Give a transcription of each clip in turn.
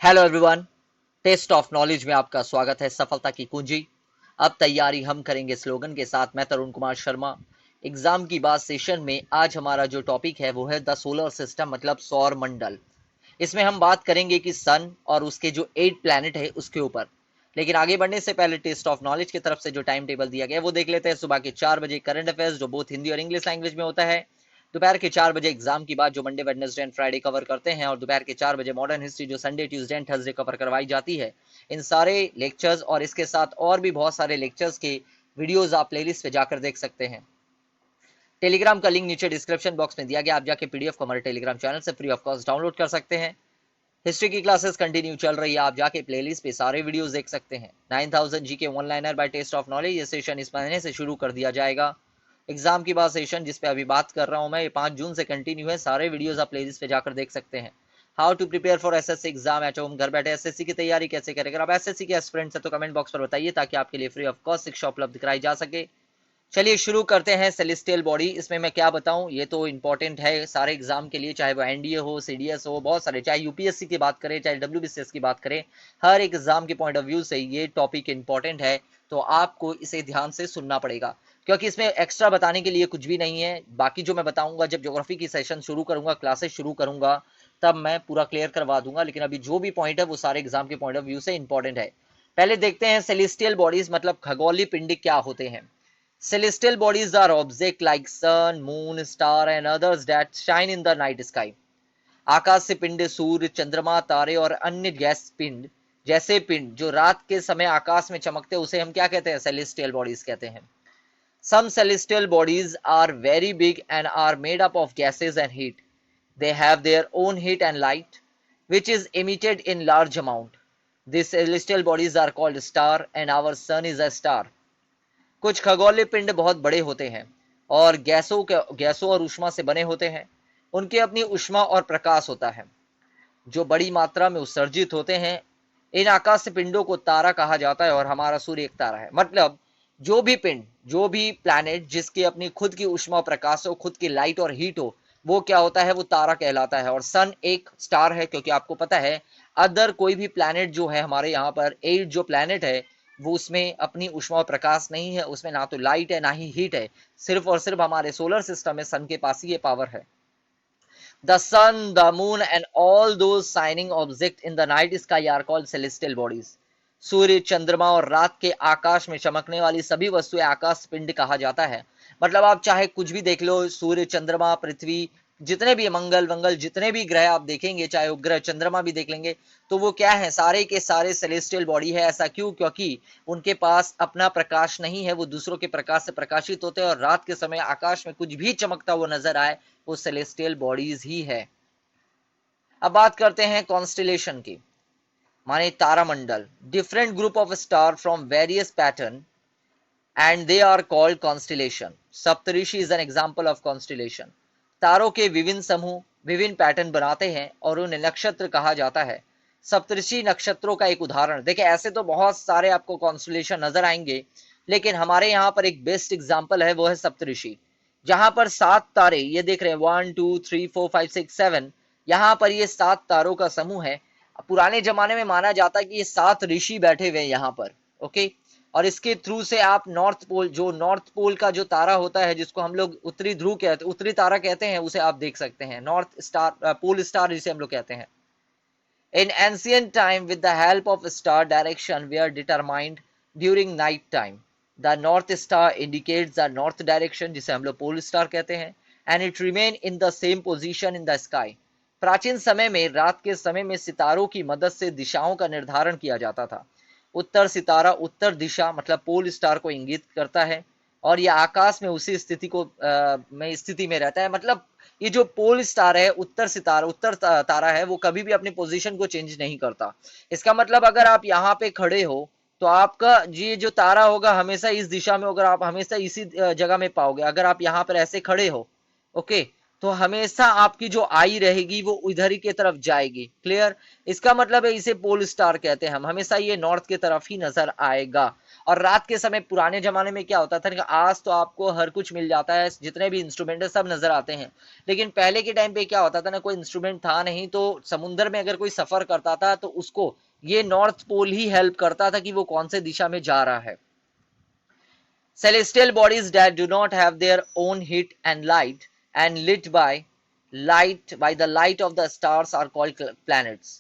Hello everyone. Test of knowledge में आपका स्वागत है। सफलता की कुंजी। अब तैयारी हम करेंगे स्लोगन के साथ। मैं तरुण कुमार शर्मा। एग्जाम की बात सेशन में आज हमारा जो टॉपिक है वो है द सोलर सिस्टम, मतलब सौर मंडल। इसमें हम बात करेंगे कि सन और उसके जो 8 प्लैनेट है उसके ऊपर। लेकिन आगे बढ़ने से पहले टेस्ट ऑफ नॉलेज की तरफ से जो टाइम टेबल दिया गया है वो देख लेते हैं। सुबह के 4 बजे करंट अफेयर्स, जो बोथ हिंदी और इंग्लिश लैंग्वेज में होता है। दोपहर के 4 बजे एग्जाम की बात, जो Monday Wednesday and Friday cover करते हैं। और दोपहर के 4 बजे मॉडर्न हिस्ट्री, जो Sunday Tuesday and Thursday cover करवाई जाती है। इन सारे लेक्चर्स और इसके साथ और भी बहुत सारे लेक्चर्स के वीडियोस आप प्लेलिस्ट पे जाकर देख सकते हैं। टेलीग्राम का लिंक नीचे डिस्क्रिप्शन बॉक्स में दिया गया, आप जाके पीडीएफ को हमारे टेलीग्राम चैनल से फ्री ऑफ कॉस्ट डाउनलोड कर सकते हैं। हिस्ट्री की क्लासेस कंटिन्यू चल रही है, आप जाके प्लेलिस्ट पे सारे वीडियोस देख सकते हैं। 9000 G K one liner by test of knowledge, ये सेशन इस महीने से शुरू कर दिया जाएगा। एग्जाम की बात सेशन जिस पे अभी बात कर रहा हूं मैं, ये 5 जून से कंटिन्यू है। सारे वीडियोस आप प्लेलिस्ट पे जाकर देख सकते हैं। How to prepare for SSC exam at home, घर बैठे एसएससी की तैयारी कैसे करें। अगर आप एसएससी के एस्पिरेंट्स हैं तो कमेंट बॉक्स पर बताइए, ताकि आपके लिए फ्री ऑफ कॉस्ट शिक्षा उपलब्ध कराई जा सके। चलिए शुरू करते हैं। सेलेस्टियल बॉडी, इसमें मैं क्या बताऊं, ये तो इंपॉर्टेंट है सारे एग्जाम के लिए, चाहे वो एनडीए हो, सीडीएस हो, बहुत सारे, चाहे यूपीएससी की बात करें, चाहे डब्ल्यूबीसीएस की बात करें, हर एक एग्जाम के पॉइंट ऑफ व्यू से ये टॉपिक इंपॉर्टेंट है। तो आपको इसे ध्यान से सुनना पड़ेगा, क्योंकि इसमें एक्स्ट्रा बताने के लिए कुछ भी नहीं है। बाकी जो मैं बताऊंगा, जब ज्योग्राफी की सेशन शुरू करूंगा, क्लासेस शुरू करूंगा, तब मैं पूरा क्लियर करवा दूंगा। लेकिन अभी जो भी पॉइंट है वो सारे एग्जाम के पॉइंट ऑफ व्यू से इंपॉर्टेंट है। पहले देखते हैं सेलेस्टियल बॉडीज मतलब खगोलीय पिंड क्या होते हैं। Celestial bodies are objects like sun, moon, star and others that shine in the night sky. आकाश से पिंड सूर्य, चंद्रमा, तारे और अन्य गैस पिंड जैसे पिंड जो रात के समय आकाश में चमकते हैं, उसे हम क्या कहते हैं? सेलेस्टियल बॉडीज कहते हैं। Some celestial bodies are very big and are made up of gases and heat. They have their own heat and light, which is emitted in large amount. These celestial bodies are called star and our sun is a star. कुछ खगोलीय पिंड बहुत बड़े होते हैं और गैसों और ऊष्मा से बने होते हैं। उनकी अपनी ऊष्मा और प्रकाश होता है जो बड़ी मात्रा में उत्सर्जित होते हैं। इन आकाश पिंडों को तारा कहा जाता है और हमारा सूर्य एक तारा है। मतलब जो भी पिंड, जो भी प्लैनेट जिसकी अपनी खुद की ऊष्मा और प्रकाश हो, खुद की लाइट और हीट हो, वो क्या होता है? वो तारा कहलाता है। और सन एक स्टार है, क्योंकि आपको पता है अदर कोई भी प्लैनेट जो है हमारे यहाँ पर 8 जो प्लैनेट है, वो उसमें अपनी ऊष्मा और प्रकाश नहीं है, उसमें ना तो लाइट है ना ही हीट है। सिर्फ और सिर्फ हमारे सोलर सिस्टम में सन के पास ही ये पावर है। The sun, the moon and all those shining objects in the night sky are called celestial bodies. सूर्य, चंद्रमा और रात के आकाश में चमकने वाली सभी वस्तुएं आकाश पिंड कहा जाता है। मतलब आप चाहे कुछ भी देख लो, सूर्य, चंद्रमा, पृथ्वी, जितने भी मंगल वंगल, जितने भी ग्रह आप देखेंगे, चाहे उपग्रह चंद्रमा भी देख लेंगे, तो वो क्या है? सारे के सारे सेलेस्टियल बॉडी है। ऐसा क्यों? क्योंकि उनके पास अपना प्रकाश नहीं है, वो दूसरों के प्रकाश से प्रकाशित होते हैं। और रात के समय आकाश में कुछ भी चमकता हुआ नजर आए, वो सेलेस्टियल बॉडीज ही है। अब बात करते हैं कॉन्स्टिलेशन की, माने तारामंडल। Different group of star from various pattern and they are called constellation. Saptarishi is an example of constellation. तारों के विभिन्न समूह विभिन्न पैटर्न बनाते हैं और उन्हें नक्षत्र कहा जाता है। सप्तऋषि नक्षत्रों का एक उदाहरण देखिए। ऐसे तो बहुत सारे आपको कॉन्स्टिलेशन नजर आएंगे, लेकिन हमारे यहाँ पर एक बेस्ट एग्जाम्पल है, वो है सप्तऋषि। जहां पर 7 तारे, ये देख रहे हैं 1 2 3 4 5 6 7, यहाँ पर ये 7 तारों का समूह है। पुराने जमाने में माना जाता है कि ये 7 ऋषि बैठे हुए हैं यहाँ पर। ओके। और इसके थ्रू से आप नॉर्थ पोल, जो नॉर्थ पोल का जो तारा होता है, जिसको हम लोग उत्तरी ध्रुव कहते, उत्तरी तारा कहते हैं, उसे आप देख सकते हैं। नॉर्थ स्टार, पोल स्टार जिसे हम लोग कहते हैं। In ancient time, with the help of star direction were determined during night time. The north star indicates the north direction, जिसे हम लोग पोल स्टार कहते हैं, and it remain in the same position in the sky. प्राचीन समय में रात के समय में सितारों की मदद से दिशाओं का निर्धारण किया जाता था। उत्तर सितारा उत्तर दिशा मतलब पोल स्टार को इंगित करता है, और यह आकाश में उसी स्थिति में रहता है। मतलब ये जो पोल स्टार है, उत्तर सितारा, उत्तर तारा है, वो कभी भी अपनी पोजीशन को चेंज नहीं करता। इसका मतलब अगर आप यहाँ पे खड़े हो तो आपका ये जो तारा होगा हमेशा इस दिशा में, अगर आप हमेशा इसी जगह में पाओगे। अगर आप यहाँ पर ऐसे खड़े हो, ओके, तो हमेशा आपकी जो आई रहेगी वो इधर ही की तरफ जाएगी। क्लियर? इसका मतलब है इसे पोल स्टार कहते हैं हम, हमेशा ये नॉर्थ की तरफ ही नजर आएगा। और रात के समय पुराने जमाने में क्या होता था कि आज तो आपको हर कुछ मिल जाता है, जितने भी इंस्ट्रूमेंट है सब नजर आते हैं, लेकिन पहले के टाइम पे क्या होता था ना, कोई इंस्ट्रूमेंट था नहीं, तो समुद्र में अगर कोई सफर करता था तो उसको ये नॉर्थ पोल ही हेल्प करता था कि वो कौन से दिशा में जा रहा है। Celestial bodies that do not have their own heat and light and lit by the light of the stars are called planets.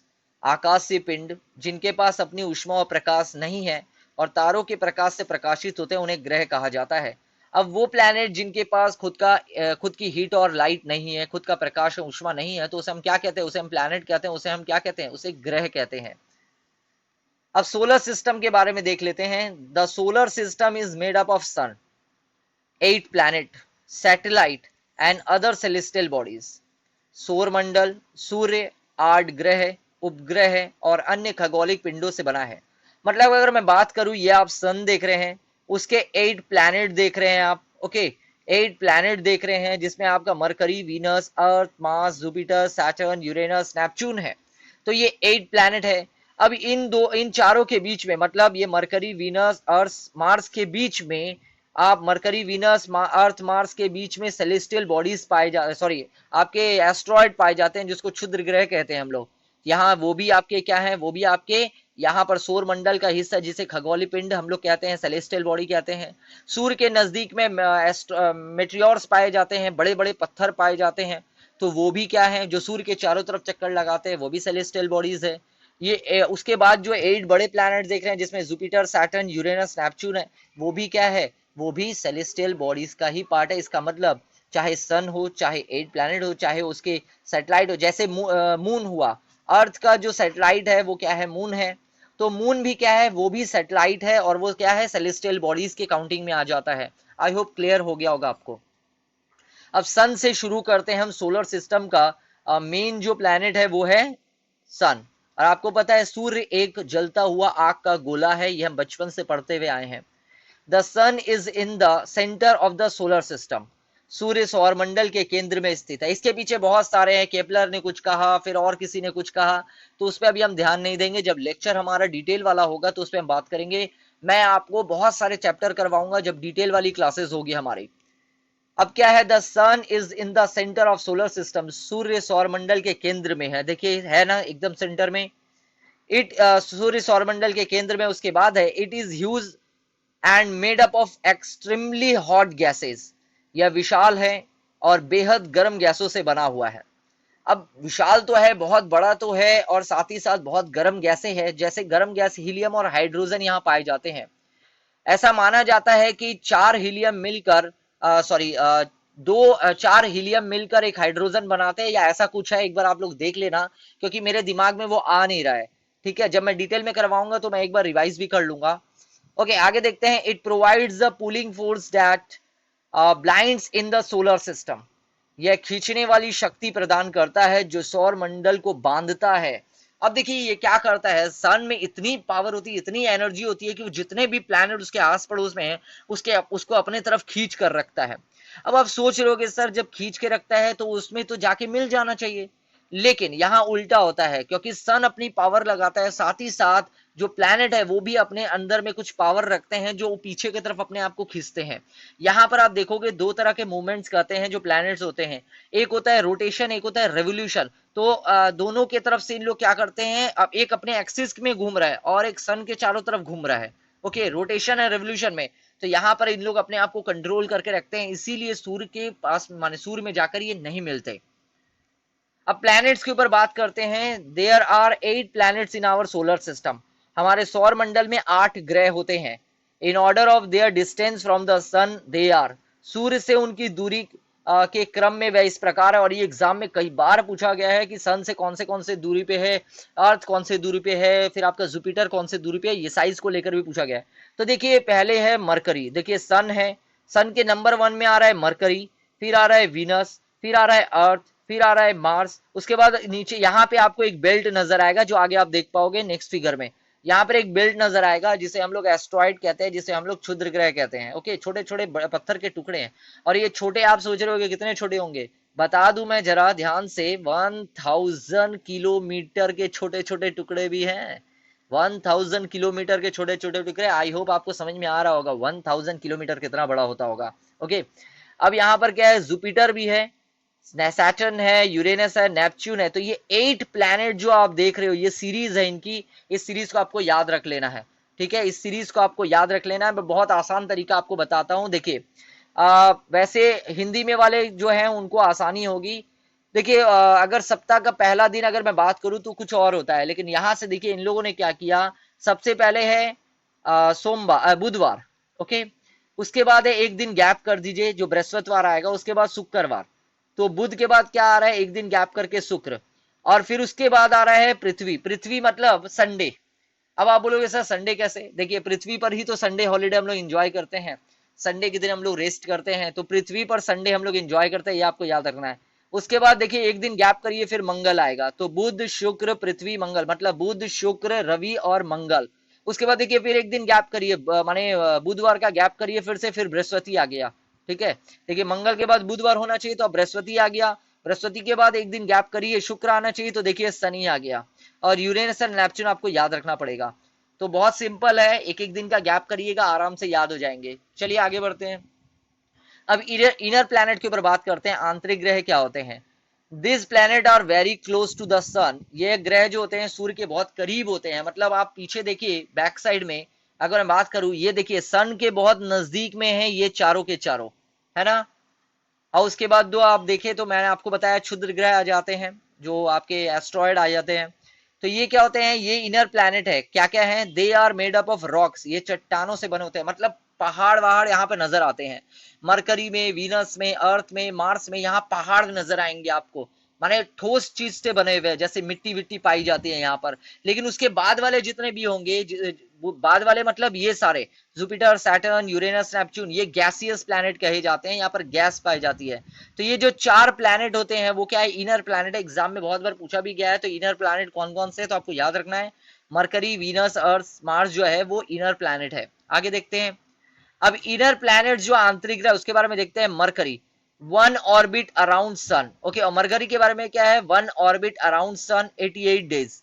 आकाशीय पिंड जिनके पास अपनी ऊष्मा और प्रकाश नहीं है और तारों के प्रकाश से प्रकाशित होते हैं उन्हें ग्रह कहा जाता है। अब वो प्लैनेट जिनके पास खुद की हीट और लाइट नहीं है, खुद का प्रकाश और ऊष्मा नहीं है, तो उसे हम क्या कहते हैं? उसे हम प्लैनेट कहते हैं, उसे हम क्या कहते हैं? उसे ग्रह कहते हैं। अब सोलर सिस्टम के बारे में देख लेते हैं। The solar system is made up of sun, 8 planet, satellite and other celestial bodies. सौर मंडल सूर्य, 8 ग्रह, उपग्रह और अन्य खगोलिक पिंडों से बना है। मतलब अगर मैं बात करूं, ये आप सन देख रहे हैं, उसके 8 प्लैनेट देख रहे हैं आप, ओके, 8 प्लैनेट देख रहे हैं जिसमें आपका Mercury, Venus, Earth, Mars, Jupiter, Saturn, Uranus, Neptune है। तो ये 8 प्लैनेट है। अब इन चारों के बीच में, मतलब ये मरकरी, वीनस, अर्थ, मार्स के बीच में, आप मरकरी, वीनस, अर्थ, मार्स के बीच में सेलेस्टियल बॉडीज पाए जा सॉरी आपके एस्ट्रॉयड पाए जाते हैं, जिसको क्षुद्र ग्रह कहते हैं हम लोग। यहाँ वो भी आपके क्या है, वो भी आपके यहाँ पर सौर मंडल का हिस्सा, जिसे खगोलीय पिंड हम लोग कहते हैं, सेलेस्टियल बॉडी कहते हैं। सूर्य के नजदीक में मेटियोर्स पाए जाते हैं, बड़े बड़े पत्थर पाए जाते हैं, तो वो भी क्या है, जो सूर्य के चारों तरफ चक्कर लगाते हैं, वो भी सेलेस्टियल बॉडीज है। ये उसके बाद जो 8 बड़े प्लैनेट देख रहे हैं, जिसमें जुपिटर, सैटर्न, यूरेनस, नेपच्यून है, वो भी क्या है, वो भी सेलेस्टियल बॉडीज का ही पार्ट है। इसका मतलब चाहे सन हो, चाहे 8 प्लैनेट हो, चाहे उसके सैटेलाइट हो, जैसे मून हुआ, अर्थ का जो सैटेलाइट है वो क्या है, मून है, तो मून भी क्या है, वो भी सैटेलाइट है, और वो क्या है, सेलेस्टियल बॉडीज के काउंटिंग में आ जाता है। आई होप क्लियर हो गया होगा आपको। अब सन से शुरू करते हैं हम। सोलर सिस्टम का मेन जो प्लैनेट है वो है सन। और आपको पता है सूर्य एक जलता हुआ आग का गोला है, ये हम बचपन से पढ़ते हुए आए हैं। The sun is in the centre of the solar system. सूर्य सौर मंडल के केंद्र में स्थित है। इसके पीछे बहुत सारे हैं, केपलर ने कुछ कहा, फिर और किसी ने कुछ कहा, तो उस पर अभी हम ध्यान नहीं देंगे। जब लेक्चर हमारा डिटेल वाला होगा तो उस पर हम बात करेंगे। मैं आपको बहुत सारे चैप्टर करवाऊंगा जब डिटेल वाली क्लासेस होगी हमारी। अब क्या है, the sun is in the centre of solar system. सूर्य सौर मंडल के केंद्र में है, देखिए है ना एकदम सेंटर में। सूर्य सौर मंडल के केंद्र में। उसके बाद है, it is huge and made up of extremely hot gases. यह विशाल है और बेहद गर्म गैसों से बना हुआ है। अब विशाल तो है, बहुत बड़ा तो है, और साथ ही साथ बहुत गर्म गैसें हैं, जैसे गर्म गैस हीलियम और हाइड्रोजन यहाँ पाए जाते हैं। ऐसा माना जाता है कि 4 हीलियम मिलकर चार हीलियम मिलकर एक हाइड्रोजन बनाते हैं, या ऐसा कुछ है। एक बार आप लोग देख लेना, क्योंकि मेरे दिमाग में वो आ नहीं रहा है। ठीक है, जब मैं डिटेल में करवाऊंगा तो मैं एक बार रिवाइज भी कर लूंगा। ओके, आगे देखते हैं। It provides the pulling force that blinds in the solar system. यह खींचने वाली शक्ति प्रदान करता है जो सौर मंडल को बांधता है। अब देखिए ये क्या करता है, सन में इतनी पावर होती है, इतनी एनर्जी होती है कि वो जितने भी प्लैनेट उसके आस पड़ोस में है उसको अपने तरफ खींच कर रखता है। अब आप सोच रहे होगे सर जब खींच के रखता है तो उसमें तो जाके मिल जाना चाहिए, लेकिन यहाँ उल्टा होता है, क्योंकि सन अपनी पावर लगाता है, साथ ही साथ जो प्लैनेट है वो भी अपने अंदर में कुछ पावर रखते हैं जो पीछे की तरफ अपने आप को खींचते हैं। यहाँ पर आप देखोगे 2 तरह के मूवमेंट्स करते हैं जो प्लैनेट्स होते हैं, एक होता है रोटेशन, एक होता है रेवोल्यूशन। तो दोनों के तरफ से इन लोग क्या करते हैं, अब एक अपने एक्सिस में घूम रहा है और एक सन के चारों तरफ घूम रहा है। ओके, रोटेशन है रेवोल्यूशन में। तो यहाँ पर इन लोग अपने आप को कंट्रोल करके रखते हैं, इसीलिए सूर्य के पास माने सूर्य में जाकर ये नहीं मिलते। अब प्लैनेट्स के ऊपर बात करते हैं। There are 8 planets in our solar system. हमारे सौर मंडल में 8 ग्रह होते हैं। In order of their distance from the sun they are. सूर्य से उनकी दूरी के क्रम में वह इस प्रकार है, और ये एग्जाम में कई बार पूछा गया है कि सन से कौन से दूरी पे है, अर्थ कौन से दूरी पे है, फिर आपका जुपिटर कौन से दूरी पे है, ये साइज को लेकर भी पूछा गया है। तो देखिए पहले है मरकरी, देखिए सन है, सन के नंबर 1 में आ रहा है मरकरी, फिर आ रहा है वीनस, फिर आ रहा है अर्थ, फिर आ रहा है मार्स। उसके बाद नीचे यहाँ पे आपको एक बेल्ट नजर आएगा जो आगे आप देख पाओगे नेक्स्ट फिगर में। यहाँ पर एक बेल्ट नजर आएगा जिसे हम लोग एस्ट्रॉइड कहते हैं, जिसे हम लोग क्षुद्र ग्रह कहते हैं। ओके, छोटे छोटे पत्थर के टुकड़े हैं, और ये छोटे आप सोच रहे होंगे कितने छोटे होंगे, बता दूं मैं जरा ध्यान से, 1000 किलोमीटर के छोटे छोटे टुकड़े भी हैं। 1000 किलोमीटर के छोटे छोटे टुकड़े। आई होप आपको समझ में आ रहा होगा 1000 किलोमीटर कितना बड़ा होता होगा। ओके, अब यहाँ पर क्या है, जुपिटर भी है, सैटर्न है, यूरेनस है, नेपच्यून है। तो ये 8 प्लैनेट जो आप देख रहे हो, ये सीरीज है इनकी। इस सीरीज को आपको याद रख लेना है, ठीक है, इस सीरीज को आपको याद रख लेना है। मैं बहुत आसान तरीका आपको बताता हूँ। देखिए वैसे हिंदी में वाले जो हैं उनको आसानी होगी। देखिए अगर सप्ताह का पहला दिन अगर मैं बात करूं तो कुछ और होता है, लेकिन यहां से देखिए इन लोगों ने क्या किया। सबसे पहले है सोमवार बुधवार, ओके, उसके बाद है एक दिन गैप कर दीजिए जो बृहस्पतिवार आएगा, उसके बाद शुक्रवार। तो बुध के बाद क्या आ रहा है, एक दिन गैप करके शुक्र, और फिर उसके बाद आ रहा है पृथ्वी। पृथ्वी मतलब संडे। अब आप बोलोगे सर संडे कैसे, देखिए पृथ्वी पर ही तो संडे हॉलीडे हम लोग एंजॉय करते हैं, संडे के दिन हम लोग रेस्ट करते हैं, तो पृथ्वी पर संडे हम लोग एंजॉय करते हैं, ये आपको याद रखना है। उसके बाद देखिए एक दिन गैप करिए, फिर मंगल आएगा, तो बुध शुक्र पृथ्वी मंगल, मतलब बुध शुक्र रवि और मंगल। उसके बाद देखिए फिर एक दिन गैप करिए, माने बुधवार का गैप करिए फिर से, फिर बृहस्पति आ गया, ठीक है। देखिए मंगल के बाद बुधवार होना चाहिए, तो अब बृहस्पति आ गया। बृहस्पति के बाद एक दिन गैप करिए, शुक्र आना चाहिए, तो देखिए शनि आ गया। और यूरेनस और नेपच्यून आपको याद रखना पड़ेगा। तो बहुत सिंपल है, एक एक दिन का गैप करिएगा, आराम से याद हो जाएंगे। चलिए आगे बढ़ते हैं। अब इनर प्लैनेट के ऊपर बात करते हैं, आंतरिक ग्रह क्या होते हैं। This planet are very close to the sun. ये ग्रह जो होते हैं सूर्य के बहुत करीब होते हैं, मतलब आप पीछे देखिए बैक साइड में अगर मैं बात करूं, ये देखिए सन के बहुत नजदीक में है ये चारों के चारों, है ना। और उसके बाद दो आप देखें तो मैंने आपको बताया क्षुद्र ग्रह आ जाते हैं, जो आपके एस्ट्रॉयड आ जाते हैं। तो ये क्या होते हैं, ये इनर प्लैनेट है। क्या क्या है, they are made up of rocks, ये चट्टानों से बने होते हैं, मतलब पहाड़ वहाड़ यहाँ पे नजर आते हैं। मरकरी में, वीनस में, अर्थ में, मार्स में यहाँ पहाड़ नजर आएंगे आपको, माने ठोस चीज से बने हुए, जैसे मिट्टी विट्टी पाई जाती है यहाँ पर। लेकिन उसके बाद वाले जितने भी होंगे, बाद वाले मतलब ये सारे जुपिटर सैटर्न यूरेनस नेपच्यून, ये गैसियस प्लैनेट कहे जाते हैं, यहाँ पर गैस पाई जाती है। तो ये जो 4 प्लैनेट होते हैं वो क्या है, इनर प्लैनेट है। एग्जाम में बहुत बार पूछा भी गया है, तो इनर प्लैनेट कौन कौन से, तो आपको याद रखना है मरकरी वीनस अर्थ मार्स जो है वो इनर प्लैनेट है। आगे देखते हैं। अब इनर प्लैनेट जो आंतरिक ग्रह उसके बारे में देखते हैं। Mercury, one orbit around sun, okay. और मरकरी के बारे में क्या है, one orbit around sun 88 days,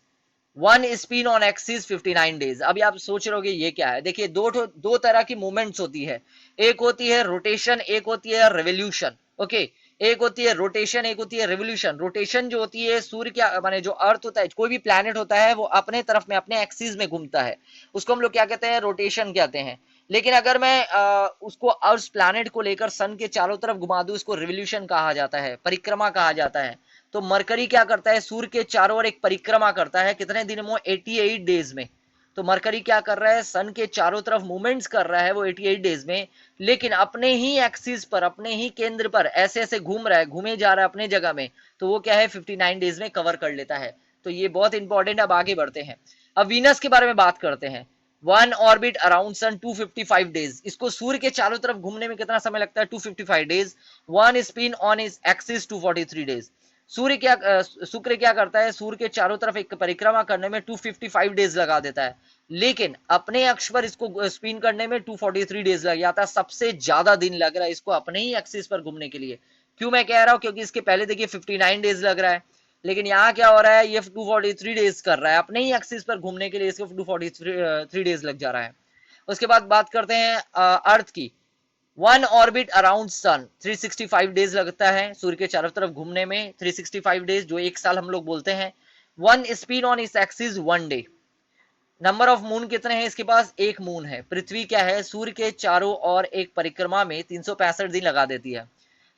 one spin on axis 59 days. अभी आप सोच रहे होगे ये क्या है, देखिए दो तरह की मूवमेंट्स होती है, एक होती है रोटेशन, एक होती है रेवोल्यूशन, ओके। एक होती है रोटेशन, एक होती है रेवोल्यूशन। रोटेशन जो होती है सूर्य क्या माने जो अर्थ होता है, कोई भी प्लैनेट होता है वो अपने तरफ में अपने एक्सिस में घूमता है, उसको हम लोग क्या कहते हैं, रोटेशन कहते हैं। लेकिन अगर मैं उसको उस प्लैनेट को लेकर सन के चारों तरफ घुमा दूं, उसको रिवोल्यूशन कहा जाता है, परिक्रमा कहा जाता है। तो मरकरी क्या करता है, सूर्य के चारों ओर एक परिक्रमा करता है, कितने दिन में, 88 डेज में। तो मरकरी क्या कर रहा है, सन के चारों तरफ मूवमेंट्स कर रहा है वो 88 डेज में, लेकिन अपने ही एक्सिस पर, अपने ही केंद्र पर ऐसे ऐसे घूम रहा है, घूमे जा रहा है अपने जगह में। तो वो क्या है 59 डेज में कवर कर लेता है। तो ये बहुत इंपॉर्टेंट। अब आगे बढ़ते हैं, अब वीनस के बारे में बात करते हैं। One orbit around sun 255 days, इसको सूर्य के चारों तरफ घूमने में कितना समय लगता है, 255 days. One spin on its axis 243 days. सूर्य क्या शुक्र क्या करता है, सूर्य के चारों तरफ एक परिक्रमा करने में 255 डेज लगा देता है, लेकिन अपने अक्ष पर इसको स्पिन करने में 243 डेज लग जाता है। सबसे ज्यादा दिन लग रहा है इसको अपने ही एक्सिस पर घूमने के लिए। क्यों मैं कह रहा हूं, क्योंकि इसके पहले देखिए 59 डेज लग रहा है, लेकिन यहाँ क्या हो रहा है, ये 243 डेज कर रहा है अपने ही एक्सिस पर घूमने के लिए, इसको 243 डेज लग जा रहा है। उसके बाद बात करते हैं अर्थ की। One orbit around sun 365 days लगता है सूर्य के चारों तरफ घूमने में, 365 डेज जो एक साल हम लोग बोलते हैं। वन स्पिन ऑन इस axis 1 day. Number of moon कितने हैं इसके पास, एक मून है। पृथ्वी क्या है, सूर्य के चारों ओर एक परिक्रमा में 365 दिन लगा देती है,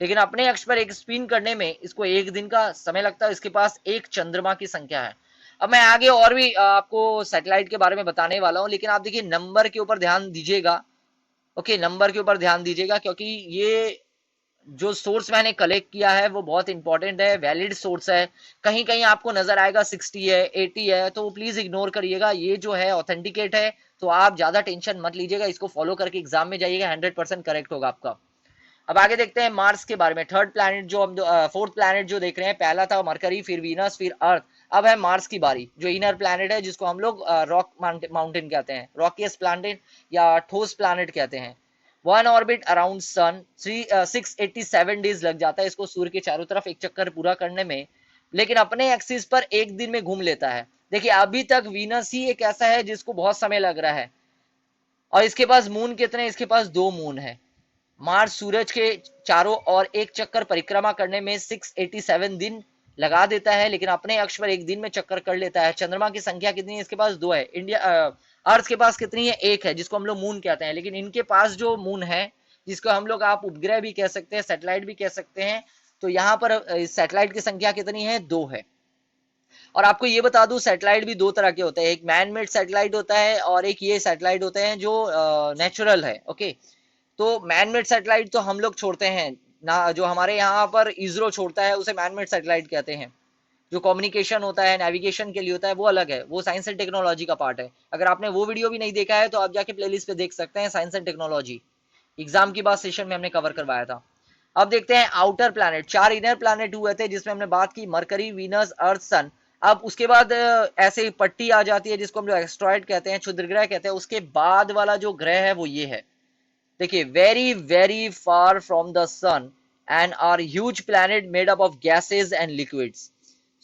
लेकिन अपने अक्ष पर एक स्पिन करने में इसको एक दिन का समय लगता है। इसके पास एक चंद्रमा की संख्या है। अब मैं आगे और भी आपको सैटेलाइट के बारे में बताने वाला हूं, लेकिन आप देखिए नंबर के ऊपर ध्यान दीजिएगा, ओके। नंबर के ऊपर ध्यान दीजिएगा, क्योंकि ये जो सोर्स मैंने कलेक्ट किया है वो बहुत इंपॉर्टेंट है, वैलिड सोर्स है। कहीं कहीं आपको नजर आएगा 60 है, 80 है, तो प्लीज इग्नोर करिएगा, ये जो है ऑथेंटिकेट है। तो आप ज्यादा टेंशन मत लीजिएगा, इसको फॉलो करके एग्जाम में जाइएगा, 100% करेक्ट होगा आपका। अब आगे देखते हैं मार्स के बारे में। थर्ड प्लैनेट जो हम फोर्थ प्लैनेट जो देख रहे हैं, पहला था मरकरी, फिर वीनस, फिर अर्थ। अब है मार्स की बारी, जो इनर प्लैनेट है, जिसको हम लोग रॉक माउंटेन कहते हैं, रॉकियस प्लैनेट या ठोस प्लैनेट कहते हैं। One orbit around sun 687 days लग जाता है इसको सूर्य के चारों तरफ एक चक्कर पूरा करने में, लेकिन अपने एक्सिस पर एक दिन में घूम लेता है। देखिए अभी तक वीनस ही एक ऐसा है जिसको बहुत समय लग रहा है, और इसके पास मून कितने, इसके पास 2 मून है। मार्स सूरज के चारों ओर एक चक्कर परिक्रमा करने में 687 दिन लगा देता है, लेकिन अपने अक्ष पर एक दिन में चक्कर कर लेता है। चंद्रमा की संख्या कितनी है, इसके पास 2 है। अर्थ के पास कितनी है, 1 है, जिसको हम लोग मून कहते हैं। लेकिन इनके पास जो मून है, जिसको हम लोग आप उपग्रह भी कह सकते हैं, सैटेलाइट भी कह सकते हैं, तो यहाँ पर सैटेलाइट की संख्या कितनी है, 2 है। और आपको ये बता दूं, सैटेलाइट भी 2 तरह के होते हैं, एक मैन मेड सैटेलाइट होता है और एक ये सैटेलाइट होते हैं जो नेचुरल है। ओके, तो मैन मेड सैटेलाइट तो हम लोग छोड़ते हैं ना, जो हमारे यहाँ पर इसरो छोड़ता है उसे मैन मेड सैटेलाइट कहते हैं। जो कम्युनिकेशन होता है, नेविगेशन के लिए होता है, वो अलग है, वो साइंस एंड टेक्नोलॉजी का पार्ट है। अगर आपने वो वीडियो भी नहीं देखा है तो आप जाके प्लेलिस्ट पे देख सकते हैं, साइंस एंड टेक्नोलॉजी, एग्जाम की बात सेशन में हमने कवर करवाया था। अब देखते हैं आउटर प्लैनेट। 4 इनर प्लैनेट हुए थे जिसमें हमने बात की मरकरी, वीनस, अर्थ, सन। अब उसके बाद ऐसे पट्टी आ जाती है जिसको हम लोग एस्ट्रॉइड कहते हैं, क्षुद्र ग्रह कहते हैं। उसके बाद वाला जो ग्रह है वो ये है, देखिए, very very far from the sun and are huge planet made up of gases and liquids.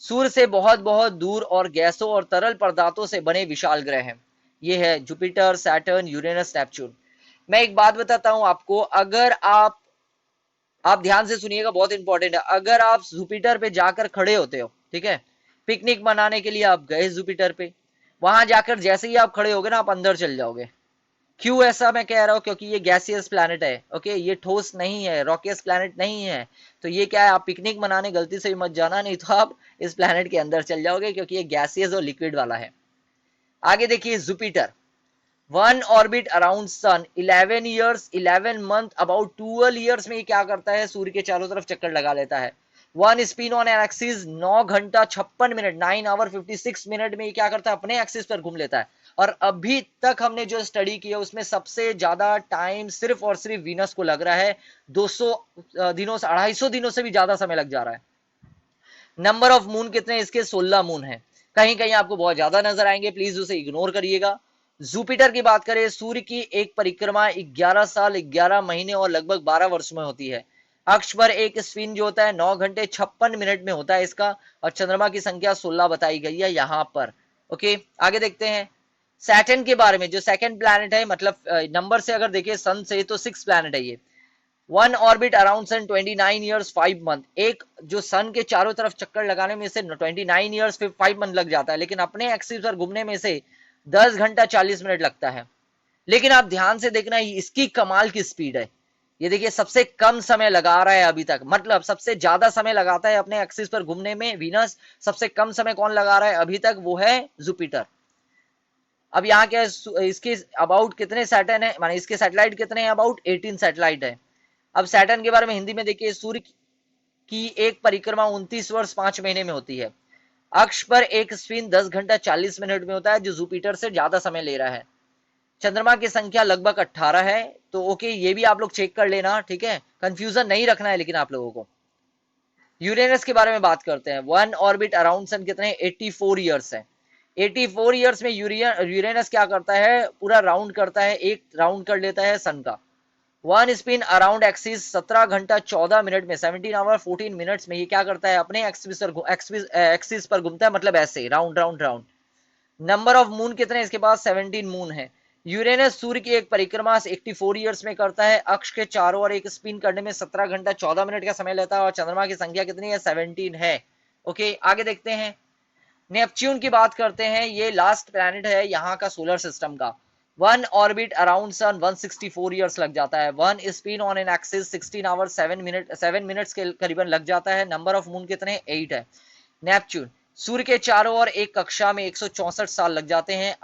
सूर्य से बहुत बहुत दूर और गैसों और तरल पदार्थों से बने विशाल ग्रह हैं। ये है जुपिटर, सैटर्न, यूरेनस, नेपच्यून। मैं एक बात बताता हूं आपको, अगर आप ध्यान से सुनिएगा, बहुत इंपॉर्टेंट है। अगर आप जुपिटर पे जाकर खड़े होते हो, ठीक है, पिकनिक मनाने के लिए आप गए जुपिटर पे, वहां जाकर जैसे ही आप खड़े होगे ना, आप अंदर चल जाओगे। क्यों ऐसा मैं कह रहा हूं, क्योंकि ये गैसियस प्लैनेट है। ओके, ये ठोस नहीं है, रॉकियस प्लैनेट नहीं है। तो ये क्या है, आप पिकनिक मनाने गलती से मत जाना, नहीं तो आप इस प्लैनेट के अंदर चल जाओगे, क्योंकि ये गैसियस और लिक्विड वाला है। आगे देखिए, Jupiter, one orbit around sun 11 years 11 month about 12 years में ये क्या करता है, सूर्य के चारों तरफ चक्कर लगा लेता है। One spin on an axis 9 घंटा 56 मिनट 9 आवर 56 मिनट में ये क्या करता है, अपने एक्सिस पर घूम लेता है। और अभी तक हमने जो स्टडी की है उसमें सबसे ज्यादा टाइम सिर्फ और सिर्फ वीनस को लग रहा है। 200 दिनों से 250 दिनों से भी ज्यादा समय लग जा रहा है। नंबर ऑफ मून कितने, इसके 16 मून है। कहीं कहीं आपको बहुत ज्यादा नजर आएंगे, प्लीज उसे इग्नोर करिएगा। जुपिटर की बात करें, सूर्य की एक परिक्रमा 11 साल 11 महीने और लगभग 12 वर्ष में होती है। अक्ष पर एक स्पिन जो होता है 9 घंटे 56 मिनट में होता है इसका, और चंद्रमा की संख्या 16 बताई गई है यहां पर। ओके, आगे देखते हैं सैटर्न के बारे में, जो सेकंड प्लैनेट है, मतलब नंबर से अगर देखिए सन से, तो 6 प्लैनेट है ये। One orbit around sun 29 years 5 month. एक जो सन के चारों तरफ चक्कर लगाने में से 29 ईयर्स 5 मंथ लग जाता है, लेकिन अपने एक्सिस पर घूमने में से 10 घंटा 40 मिनट लगता है। लेकिन आप ध्यान से देखना, इसकी कमाल की स्पीड है। ये देखिए, सबसे कम समय लगा रहा है अभी तक, मतलब सबसे ज्यादा समय लगाता है अपने एक्सिस पर घूमने में वीनस। सबसे कम समय कौन लगा रहा है अभी तक, वो है जुपिटर। अब यहाँ क्या है, इसके अबाउट कितने सैटर्न है, माने इसके सैटेलाइट कितने हैं, अबाउट 18 सैटेलाइट है। अब सैटर्न के बारे में हिंदी में देखिए, सूर्य की एक परिक्रमा 29 वर्ष 5 महीने में होती है। अक्ष पर एक स्पिन 10 घंटा 40 मिनट में होता है, जो जुपिटर से ज्यादा समय ले रहा है। चंद्रमा की संख्या लगभग 18 है। तो ओके, ये भी आप लोग चेक कर लेना, ठीक है, कंफ्यूजन नहीं रखना है लेकिन आप लोगों को। यूरेनस के बारे में बात करते हैं। वन ऑर्बिट अराउंड सन कितने, 84 ईयर्स है। 84 ईयर्स में यूरेनस क्या करता है, पूरा राउंड करता है, एक राउंड कर लेता है सन का। वन स्पिन अराउंड एक्सिस 17 घंटा 14 मिनट में 17 आवर 14 मिनट्स में ये क्या करता है, अपने एक्सिस पर घूमता है, मतलब ऐसे round round round. Number of moon कितने, इसके पास 17 मून है। यूरेनस सूर्य की एक परिक्रमा 84 ईयर्स में करता है। अक्ष के चारों ओर एक स्पिन करने में 17 घंटा 14 मिनट का समय लेता है, और चंद्रमा की संख्या कितनी है, 17 है। ओके, आगे देखते हैं। नेपच्यून की बात करते हैं, ये लास्ट प्लैनेट है यहाँ का सोलर सिस्टम का। One orbit around sun 164 years लग जाता है। One spin on an axis 16 hour 7 minutes के करीबन लग जाता है। नंबर ऑफ मून कितने, 8 है। नेपच्यून सूर्य के चारों ओर एक कक्षा में 164 साल लग जाते हैं।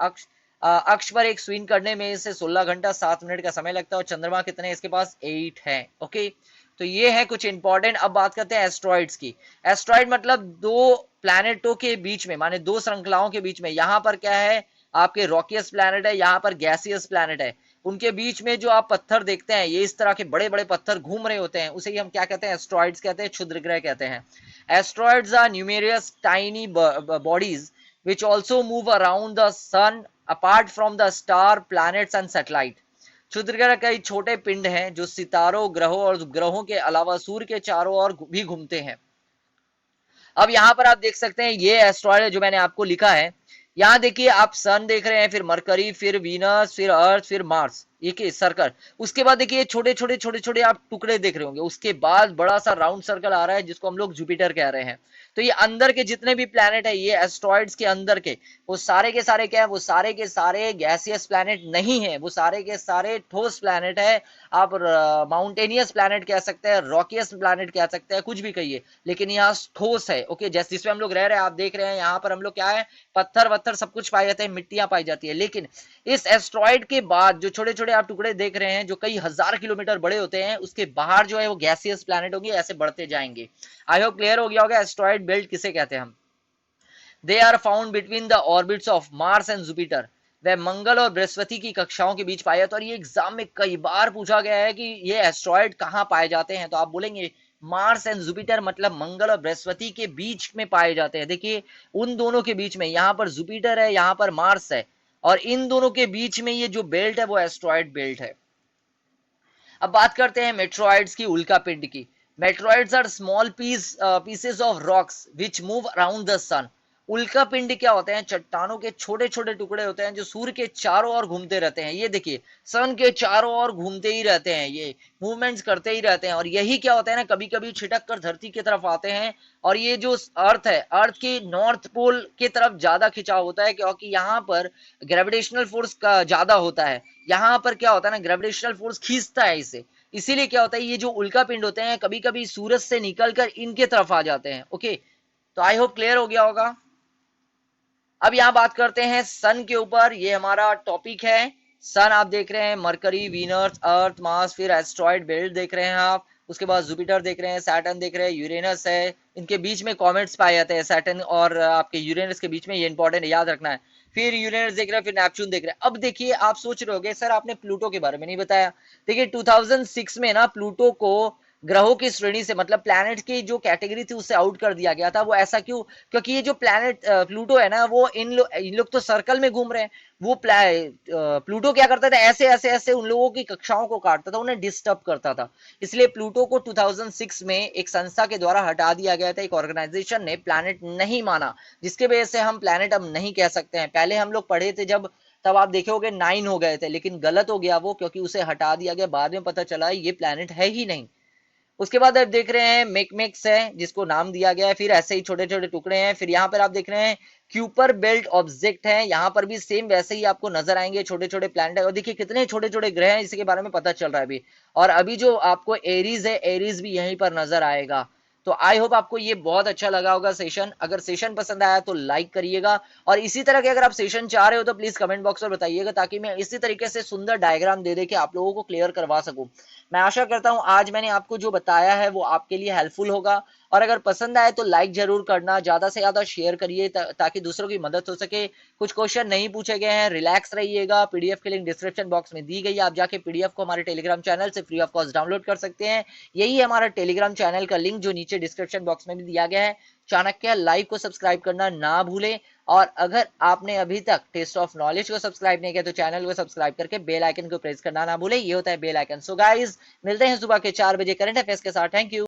अक्ष पर एक स्विंग करने में इसे 16 घंटा 7 मिनट का समय लगता है, और चंद्रमा कितने, इसके पास 8 है। ओके, तो ये है कुछ इंपॉर्टेंट। अब बात करते हैं एस्ट्रॉइड्स की। एस्ट्रॉइड मतलब दो प्लैनेटों के बीच में, माने दो श्रृंखलाओं के बीच में, यहाँ पर क्या है, आपके रॉकियस प्लैनेट है, यहाँ पर गैसियस प्लैनेट है। उनके बीच में जो आप पत्थर देखते हैं, ये इस तरह के बड़े बड़े पत्थर घूम रहे होते हैं, उसे ही हम क्या कहते हैं, एस्ट्रॉइड्स कहते हैं, क्षुद्र ग्रह कहते हैं। Asteroids are numerous tiny bodies which also move around the sun apart from the star planets and satellite। क्षुद्र ग्रह कई छोटे पिंड हैं जो सितारों, ग्रहों और ग्रहों के अलावा सूर्य के चारों ओर भी घूमते हैं। अब यहां पर आप देख सकते हैं, ये एस्ट्रॉइड जो मैंने आपको लिखा है, यहाँ देखिए आप सन देख रहे हैं, फिर मरकरी, फिर वीनस, फिर अर्थ, फिर मार्स, ये सर्कल। उसके बाद देखिए छोटे छोटे छोटे छोटे आप टुकड़े देख रहे होंगे, उसके बाद बड़ा सा राउंड सर्कल आ रहा है जिसको हम लोग जुपिटर कह रहे हैं। तो ये अंदर के जितने भी प्लैनेट है, ये एस्ट्रॉइड्स के अंदर के, वो सारे के सारे क्या है, वो सारे के सारे गैसियस प्लैनेट नहीं है, वो सारे के सारे ठोस प्लैनेट है। आप माउंटेनियस प्लैनेट कह सकते हैं, रॉकियस प्लैनेट कह सकते हैं, कुछ भी कहिए, लेकिन यहाँ ठोस है। ओके, जैसे जिसमें हम लोग रह रहे हैं, आप देख रहे हैं यहाँ पर हम लोग क्या है, पत्थर वत्थर सब कुछ पाए जाते हैं, मिट्टियां पाई जाती है। लेकिन इस एस्ट्रॉइड के बाद जो छोटे छोटे आप टुकड़े देख रहे हैं, जो कई हजार किलोमीटर बड़े होते हैं, उसके बाहर जो है वो गैसियस प्लैनेट होंगे, ऐसे बढ़ते जाएंगे। आई होप क्लियर हो गया होगा एस्ट्रॉइड बेल्ट किसे कहते हैं हम। They are found between the orbits of Mars and Jupiter. वह मंगल और बृहस्पति की कक्षाओं के बीच पाया जाता है। और ये एग्जाम में कई बार पूछा गया है कि ये एस्ट्रॉइड कहाँ पाए जाते हैं, तो आप बोलेंगे मार्स एंड जुपिटर, मतलब मंगल और बृहस्पति के बीच में पाए जाते हैं। देखिए उन दोनों के बीच में, यहाँ पर जुपिटर है, यहाँ पर मार्स है, और इन दोनों के बीच में ये जो बेल्ट है वो एस्ट्रॉइड बेल्ट है। अब बात करते हैं मेट्रॉइड्स की, उल्का पिंड की। Meteoroids are small pieces of rocks which move around the sun. उल्का पिंड क्या होते हैं, चट्टानों के छोटे छोटे टुकड़े होते हैं जो सूर्य के चारों ओर घूमते रहते हैं। ये देखिए सन के चारों ओर घूमते ही रहते हैं, ये मूवमेंट्स करते ही रहते हैं। और यही क्या होता है ना, कभी कभी छिटक कर धरती की तरफ आते हैं। और ये जो अर्थ है, अर्थ की नॉर्थ पोल की तरफ ज्यादा खिंचाव होता है, क्योंकि यहाँ पर ग्रेविटेशनल फोर्स का ज्यादा होता है। यहाँ पर क्या होता है ना, ग्रेविटेशनल फोर्स खींचता है इसे। इसीलिए क्या होता है, ये जो उल्का पिंड होते हैं कभी कभी सूरज से निकलकर इनके तरफ आ जाते हैं। ओके, तो आई होप क्लियर हो गया होगा। अब यहाँ बात करते हैं सन के ऊपर, ये हमारा टॉपिक है। सन आप देख रहे हैं, मरकरी, वीनस, अर्थ, मार्स, फिर एस्ट्रॉइड बेल्ट देख रहे हैं आप। उसके बाद जुपिटर देख रहे हैं, सैटर्न देख रहे हैं, यूरेनस है। इनके बीच में कॉमेट्स पाए जाते हैं, सैटर्न और आपके यूरेनस के बीच में, ये इंपॉर्टेंट याद रखना है। फिर यूरेनस देख रहे हैं, फिर नेपच्यून देख रहे हैं। अब देखिए आप सोच रहे होंगे सर आपने प्लूटो के बारे में नहीं बताया। देखिए 2006 में ना प्लूटो को ग्रहों की श्रेणी से, मतलब प्लैनेट की जो कैटेगरी थी उससे आउट कर दिया गया था। वो ऐसा क्यों, क्योंकि ये जो प्लैनेट प्लूटो है ना, वो इन लोग तो सर्कल में घूम रहे हैं। वो प्लूटो क्या करता था, ऐसे ऐसे ऐसे उन लोगों की कक्षाओं को काटता था, उन्हें डिस्टर्ब करता था। इसलिए प्लूटो को 2006 में एक संस्था के द्वारा हटा दिया गया था। एक ऑर्गेनाइजेशन ने प्लैनेट नहीं माना, जिसके वजह से हम प्लैनेट अब नहीं कह सकते हैं। पहले हम लोग पढ़े थे जब, तब आप देखोगे 9 हो गए थे, लेकिन गलत हो गया वो, क्योंकि उसे हटा दिया गया। बाद में पता चला ये प्लैनेट है ही नहीं। उसके बाद आप देख रहे हैं मेकमेक्स है, जिसको नाम दिया गया है। फिर ऐसे ही छोटे छोटे टुकड़े हैं। फिर यहाँ पर आप देख रहे हैं क्यूपर बेल्ट ऑब्जेक्ट है, यहाँ पर भी सेम वैसे ही आपको नजर आएंगे छोटे छोटे प्लैनेट है। और देखिए कितने छोटे छोटे ग्रह हैं, इसके बारे में पता चल रहा है अभी। और अभी जो आपको एरीज है, एरीज भी यहीं पर नजर आएगा। तो आई होप आपको ये बहुत अच्छा लगा होगा सेशन। अगर सेशन पसंद आया तो लाइक करिएगा, और इसी तरह के अगर आप सेशन चाह रहे हो तो प्लीज कमेंट बॉक्स में बताइएगा, ताकि मैं इसी तरीके से सुंदर डायग्राम दे के आप लोगों को क्लियर करवा सकूं। मैं आशा करता हूं आज मैंने आपको जो बताया है वो आपके लिए हेल्पफुल होगा। और अगर पसंद आए तो लाइक जरूर करना, ज्यादा से ज्यादा शेयर करिए ताकि दूसरों की मदद हो सके। कुछ क्वेश्चन नहीं पूछे गए हैं, रिलैक्स रहिएगा। पीडीएफ की लिंक डिस्क्रिप्शन बॉक्स में दी गई है, आप जाके पीडीएफ को हमारे टेलीग्राम चैनल से फ्री ऑफ कॉस्ट डाउनलोड कर सकते हैं। यही है हमारा टेलीग्राम चैनल का लिंक, जो नीचे डिस्क्रिप्शन बॉक्स में भी दिया गया है। चाणक्य लाइव को सब्सक्राइब करना ना भूलें। और अगर आपने अभी तक टेस्ट ऑफ नॉलेज को सब्सक्राइब नहीं किया तो चैनल को सब्सक्राइब करके बेल आइकन को प्रेस करना ना भूलें। ये होता है बेल आइकन। सो गाइस, मिलते हैं सुबह के 4 बजे करंट अफेयर्स के साथ। Thank you.